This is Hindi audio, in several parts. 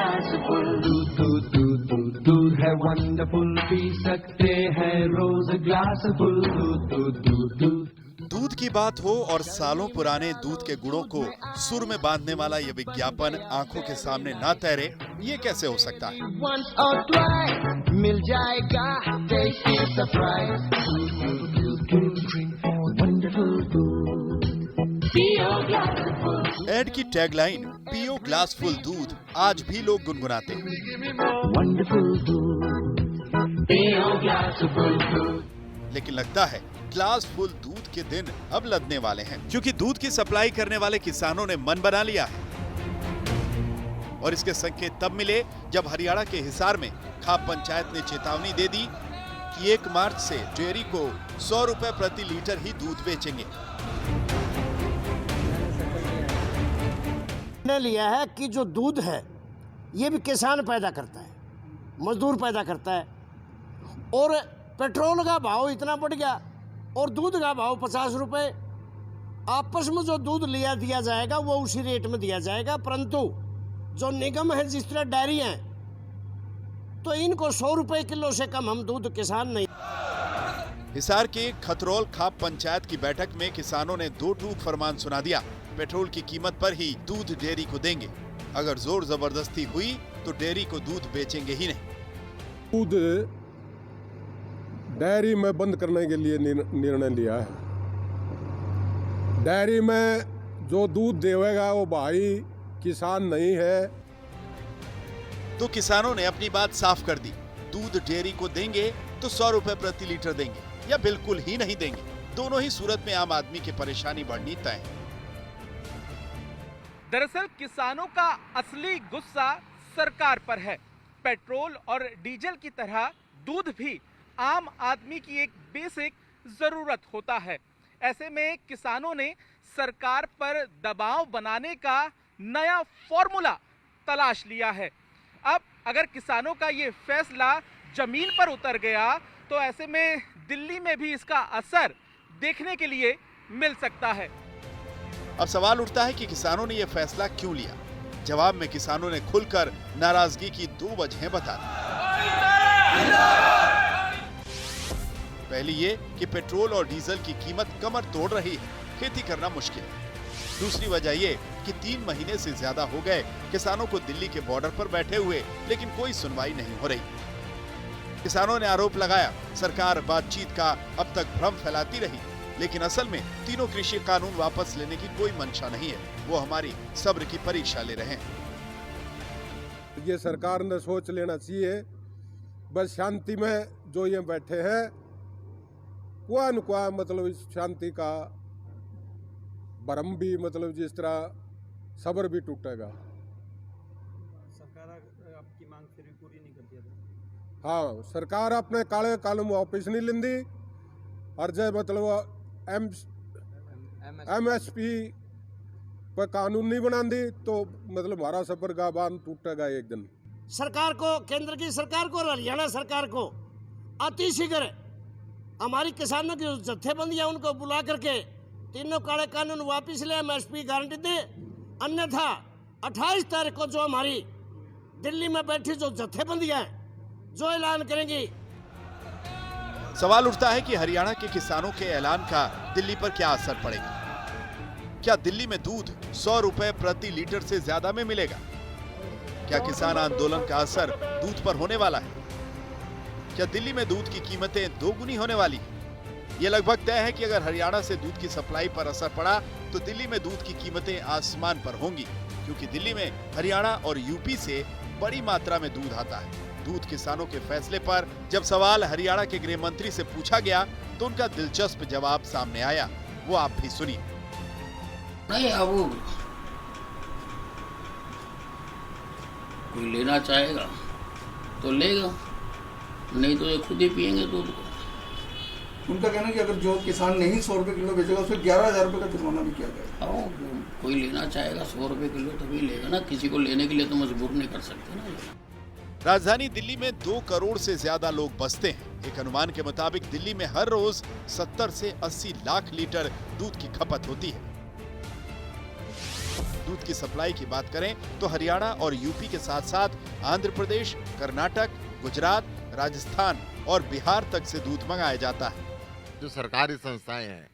ग्लास फुल दूध दूध दूध दूध दूध है वंडरफुल, पी सकते हैं रोज ग्लास फुल दूध दूध दूध दूध। दूध की बात हो और सालों पुराने दूध के गुणों को सुर में बांधने वाला ये विज्ञापन आंखों के सामने ना तैरे, ये कैसे हो सकता है? Once or twice मिल जाएगा टेस्टी सरप्राइज, वंडरफुल दूध, पियो ग्लास फुल। एड की टैगलाइन पियो ग्लास फुल दूध आज भी लोग गुनगुनाते हैं। वंडरफुल दूध, पियो ग्लास फुल दूध। लेकिन लगता है ग्लास फुल दूध के दिन अब लदने वाले हैं, क्योंकि दूध की सप्लाई करने वाले किसानों ने मन बना लिया है। और इसके संकेत तब मिले जब हरियाणा के हिसार में खाप पंचायत ने चेतावनी दे दी कि 1 मार्च से डेयरी को 100 रुपए प्रति लीटर ही दूध बेचेंगे। ने लिया है कि जो दूध है ये भी किसान पैदा करता है, मजदूर पैदा करता है, और पेट्रोल का भाव इतना बढ़ गया और दूध का भाव 50 रुपए। आपस में जो दूध लिया दिया जाएगा वो उसी रेट में दिया जाएगा, परंतु जो निगम है जिस तरह डेयरी है तो इनको 100 रुपए किलो से कम हम दूध किसान नहीं। हिसार के खतरौल खाप पंचायत की बैठक में किसानों ने 2 टूक फरमान सुना दिया। पेट्रोल की कीमत पर ही दूध डेयरी को देंगे, अगर जोर जबरदस्ती हुई तो डेयरी को दूध बेचेंगे ही नहीं। दूध डेयरी में बंद करने के लिए निर्णय लिया है। डेयरी में जो दूध देवेगा वो भाई किसान नहीं है। तो किसानों ने अपनी बात साफ कर दी, दूध डेयरी को देंगे तो 100 रुपए प्रति लीटर देंगे या बिल्कुल ही नहीं देंगे। दोनों ही सूरत में आम आदमी की परेशानी बढ़नी तय है। दरअसल किसानों का असली गुस्सा सरकार पर है। पेट्रोल और डीजल की तरह दूध भी आम आदमी की एक बेसिक जरूरत होता है। ऐसे में किसानों ने सरकार पर दबाव बनाने का नया फॉर्मूला तलाश लिया है। अब अगर किसानों का ये फैसला जमीन पर उतर गया तो ऐसे में दिल्ली में भी इसका असर देखने के लिए मिल सकता है। अब सवाल उठता है कि किसानों ने यह फैसला क्यों लिया। जवाब में किसानों ने खुलकर नाराजगी की 2 वजहें बता दी। पहली ये कि पेट्रोल और डीजल की कीमत कमर तोड़ रही है, खेती करना मुश्किल है। दूसरी वजह ये कि 3 महीने से ज्यादा हो गए किसानों को दिल्ली के बॉर्डर पर बैठे हुए, लेकिन कोई सुनवाई नहीं हो रही। किसानों ने आरोप लगाया सरकार बातचीत का अब तक भ्रम फैलाती रही, लेकिन असल में तीनों कृषि कानून वापस लेने की कोई मंशा नहीं है। वो हमारी सब्र की परीक्षा ले रहे हैं। ये सरकार ने सोच लेना चाहिए, बस शांति में जो ये बैठे हैं कुआ न कुआ मतलब इस शांति का भरम भी मतलब जिस तरह सब्र भी टूटेगा। सरकार आपकी मांग फिर भी पूरी नहीं करती है। हाँ, सरकार अपने काले कानून वापस नहीं लेंदी और जब मतलब MSP पर कानून नहीं बनाती तो मतलब हमारा सफर का बांध टूटेगा एक दिन। सरकार को, केंद्र की सरकार को और हरियाणा सरकार को अति शीघ्र हमारी किसानों की जत्थेबंदियां उनको बुला करके तीनों काले कानून वापस ले, MSP गारंटी दे, अन्यथा 28 तारीख को जो हमारी दिल्ली में बैठी जो जत्थेबंदियां हैं जो ऐलान करेंगी। सवाल उठता है कि हरियाणा के किसानों के ऐलान का दिल्ली पर क्या असर पड़ेगा। क्या दिल्ली में दूध 100 रुपए प्रति लीटर से ज्यादा में मिलेगा? क्या किसान आंदोलन का असर दूध पर होने वाला है? क्या दिल्ली में दूध की कीमतें 2 गुनी होने वाली है? ये लगभग तय है कि अगर हरियाणा से दूध की सप्लाई पर असर पड़ा तो दिल्ली में दूध की कीमतें आसमान पर होंगी, क्योंकि दिल्ली में हरियाणा और यूपी से बड़ी मात्रा में दूध आता है। दूध किसानों के फैसले पर जब सवाल हरियाणा के गृह मंत्री से पूछा गया तो उनका दिलचस्प जवाब सामने आया, वो आप भी सुनिए। नहीं, अब कोई लेना चाहेगा तो लेगा, नहीं तो ये खुद ही पियेंगे दूध को। उनका कहना है कि अगर जो किसान नहीं 100 रुपए किलो बेचेगा उसको 11,000 रुपए का जुर्माना भी किया जाएगा। कोई लेना चाहेगा 100 रुपए किलो तभी लेगा ना, किसी को लेने के लिए तो मजबूर नहीं कर सकते ना। राजधानी दिल्ली में 2 करोड़ से ज्यादा लोग बसते हैं। एक अनुमान के मुताबिक दिल्ली में हर रोज 70 से 80 लाख लीटर दूध की खपत होती है। दूध की सप्लाई की बात करें तो हरियाणा और यूपी के साथ साथ आंध्र प्रदेश, कर्नाटक, गुजरात, राजस्थान और बिहार तक से दूध मंगाया जाता है। जो सरकारी संस्थाएं हैं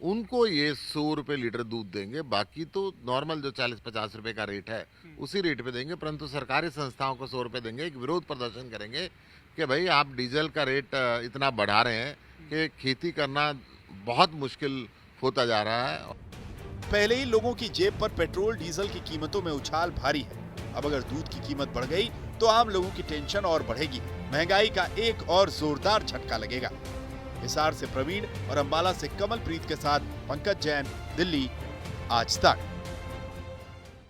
उनको ये 100 रुपए लीटर दूध देंगे, बाकी तो नॉर्मल जो 40-50 रुपए का रेट है उसी रेट पे देंगे, परंतु सरकारी संस्थाओं को 100 रुपए देंगे। एक विरोध प्रदर्शन करेंगे कि भाई आप डीजल का रेट इतना बढ़ा रहे हैं कि खेती करना बहुत मुश्किल होता जा रहा है। पहले ही लोगों की जेब पर पेट्रोल डीजल की कीमतों में उछाल भारी है। अब अगर दूध की कीमत बढ़ गई तो आम लोगों की टेंशन और बढ़ेगी। महंगाई का एक और जोरदार झटका लगेगा। हिसार से प्रवीण और अंबाला से कमलप्रीत के साथ पंकज जैन, दिल्ली, आज तक।